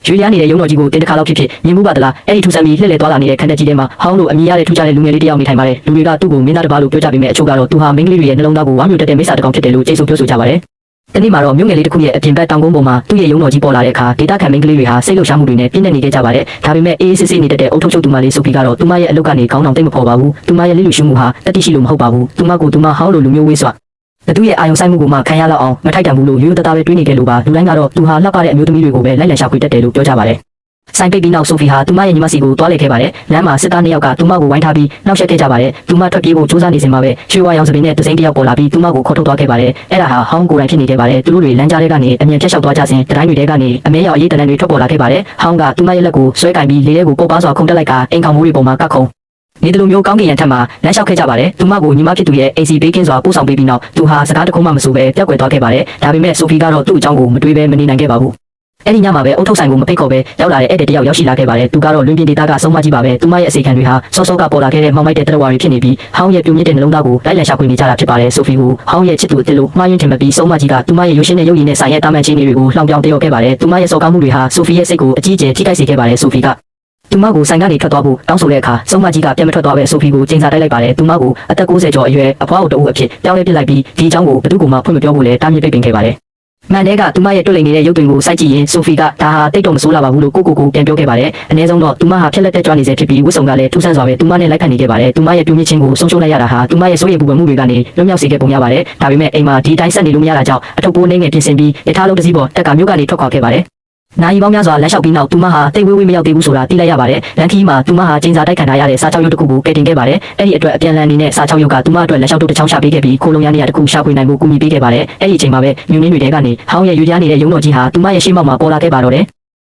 ရွေးရနေတဲ့ရုံတော်ကြီးကိုတင်တခါလောက်ဖြစ်မြင်မှုပါတလားအဲ့ဒီထူဆန်းပြီးလှည့်လည်သွားလာနေတဲ့ခန်းတက်ကြီးထဲမှာဟောင်းလို့အမြင်ရတဲ့ထူခြားတဲ့လူငယ်လေးတစ်ယောက်နေထိုင်ပါတယ်လူတွေကသူ့ကိုမင်းသားတစ်ပါးလို့ပြောကြပေမဲ့အချို့ကတော့သူဟာမိန်းကလေးတွေရဲ့နှလုံးသားကိုဝမ်းမြောက်တတ်တဲ့မိစ္ဆာတစ်ကောင်ဖြစ်တယ်လို့ကြေဆိုပြောဆိုကြပါတယ်တနေ့မှာတော့မြို့ငယ်လေးတစ်ခုရဲ့အပြင်ဘက်တောင်ကုန်းပေါ်မှာသူ့ရဲ့ရုံတော်ကြီးပေါ်လာတဲ့အခါဒေတာခံမိန်းကလေးတွေဟာစိတ်လှုပ်ရှားမှုတွေနဲ့ပြင်းထန်နေကြပါတယ်ဒါပေမဲ့အေးစစ်စစ်နေတဲ့အုတ်ထုတ်ချုပ်သူမလေးဆိုဖီကတော့သူမရဲ့အလုပ်ကနေခေါင်းတောင်တိတ်မဖော်ပါဘူးသူမရဲ့လိလူရှုမှုဟာတတိရှိလို့မဟုတ်ပါဘူးသူမကိုသူမဟောင်းလို့လူမျိုးဝေးစွာသူရဲ့အာယုံဆိုင်မှုကိုမှခံရလောက်အောင်မထိုက်တန်ဘူးလို့ရိုးရိုးသားသားပဲတွေးနေကြလို့ပါလူတိုင်းကတော့သူဟာလှပတဲ့အမျိုးသမီးတွေကိုပဲလိုက်လံရှာဖွေတတ်တယ်လို့ပြောကြပါတယ်ဆိုင်ပိတ်ပြီးနောက်ဆိုဖီဟာသူမရဲ့ညီမစီကိုတွားလိုက်ခဲ့ပါတယ်လမ်းမှာစစ်သားနှစ်ယောက်ကသူမကိုဝိုင်းထားပြီးနှောက်ယှက်ခဲ့ကြပါတယ်သူမထွက်ပြေးဖို့ကြိုးစားနေစဉ်မှာပဲရွှေဝါရောင်စပင်းနဲ့တစိမ့်တစ်ယောက်ပေါ်လာပြီးသူမကိုခေါ်ထုတ်သွားခဲ့ပါတယ်အဲ့ဒါဟာဟောင်းကိုယ်တိုင်ဖြစ်နေခဲ့ပါတယ်သူတို့တွေလမ်းကြားတွေကနေအမြင်ဖြတ်လျှောက်သွားကြစဉ်တိုင်းတွေကနေအမဲရောင်အရေးတန်းတွေထွက်ပေါ်လာခဲ့ပါတယ်ဟောင်းကသူမရဲ့လက်ကိုဆွဲကင်ပြီးလေထဲကိုပုတ်ပါစွာခုန်တက်လိုက်ကအိမ်ခေါင်မိုးတွေပေါ်မှာကပ်ခုံနေတယ်လို့မျိုးကောင်းကင်ရံထက်မှာလမ်းလျှောက်ခဲ့ကြပါတယ်သူမကိုညီမဖြစ်သူရဲ့ AC ဘေးကင်းစွာပို့ဆောင်ပေးပြီးနောက်သူဟာစကားတခုမှမဆိုပဲပြက်ကွယ်သွားခဲ့ပါတယ်ဒါပေမဲ့ဆိုဖီကတော့သူ့အကြောင်းကိုမတွေးပဲမနေနိုင်ခဲ့ပါဘူးအဲ့ဒီညမှာပဲအုတ်ထုတ်ဆိုင်ကိုမဖိတ်ခေါ်ပဲရောက်လာတဲ့ဧည့်သည်တယောက်ရောက်ရှိလာခဲ့ပါတယ်သူကတော့လွင်ပြင်ဒေတာကအဆုံးမကြီးပါပဲသူမရဲ့အစီခံတွေဟာစောစောကပေါ်လာခဲ့တဲ့မှောင်မိုက်တဲ့တရဝါတွေဖြစ်နေပြီးဟောင်းရဲ့ပြုံးမြင့်တဲ့နှလုံးသားကိုလိုက်လံရှာဖွေနေကြတာဖြစ်ပါတယ်ဆိုဖီကိုဟောင်းရဲ့ချစ်သူအစ်လို့မှားယွင်းထင်မပြီးဆုံးမကြီးကသူမရဲ့ရုပ်ရှင်နဲ့ရုပ်ရည်နဲ့ဆိုင်ရဲ့တာမန်ချင်းတွေကိုလှောင်ပြောင်တည်ရောက်ခဲ့ပါတယ်သူမရဲ့စော်ကားမှုတွေဟာဆိုဖီရဲ့စိတ်ကိုအကြီးအကျယ်ထိခိုက်စေခဲ့ပါတယ်ဆိုဖီကသူမကိုဆိုင်ကနေထွက်သွားဖို့တောင်းဆိုတဲ့အခါဆုံးမကြီးကပြန်မထွက်သွားပဲဆိုဖီကိုချိန်စာတိုက်လိုက်ပါတယ်သူမကိုအသက်60ကျော်အရွယ်အဖွားအုပ်တအုပ်အဖြစ်ပြောင်းလဲပစ်လိုက်ပြီးဒီအကြောင်းကိုဘယ်သူမှဖွင့်မပြောဘူးလေတားမြစ်ပိတ်ပင်ခဲ့ပါတယ်မန်တဲကသူမရဲ့တွေ့လိမ့်နေတဲ့ရုပ်သွင်းကိုစိုက်ကြည့်ရင်ဆိုဖီကဒါဟာတိတ်တော့မဆိုးလာပါဘူးလို့ကိုပြန်ပြောခဲ့ပါတယ်အနည်းဆုံးတော့သူမဟာဖြက်လက်တက်ကြွနေစေဖြစ်ပြီးဝတ်စုံကလည်းထူးဆန်းစွာပဲသူမနဲ့လိုက်ခတ်နေခဲ့ပါတယ်သူမရဲ့ပြုံးမြင့်ခြင်းကိုဆုံးရှုံးလိုက်ရတာဟာသူမရဲ့စိုးရိမ်ပူပန်မှုတွေကနေလွတ်မြောက်စေခဲ့ပုံရပါတယ်ဒါပေမဲ့အိမ်မှာဒီတိုင်းဆက်နေလို့မရတာကြောင့်အထုပ်ပိုးနှိမ့်ငယ်ပြင်ဆင်ပြီးရထားလုံးတစ်စီးပေါ်တက်ကမြို့ကနေထွက်ခွာခဲ့ပါတယ်နိုင်ပေါင်းများစွာလက်လျှောက်ပြီးနောက်သူမဟာတိတ်ဝေးဝေးမရောက်သေးဘူးဆိုတာသိလိုက်ရပါတယ်လန်ခီမှာသူမဟာကျင်းစာတိုက်ခံထားရတဲ့စာချုပ်ရုပ်တစ်ခုကိုကယ်တင်ခဲ့ပါတယ်အဲ့ဒီအတွက်အပြန်လန်အနေနဲ့စာချုပ်ရုပ်ကသူမအတွက်လက်လျှောက်တို့တစ်ချောင်းရှာပေးခဲ့ပြီးခိုးလုံရနေရတစ်ခုရှာဖွေနိုင်မှုကူညီပေးခဲ့ပါတယ်အဲ့ဒီအချိန်မှာပဲမြူနင်းတွေထဲကနေဟောင်းရဲ့ရွေးကြားနေတဲ့ရုံတော်ကြီးဟာသူမရဲ့ရှေ့မှောက်မှာပေါ်လာခဲ့ပါတော့တယ်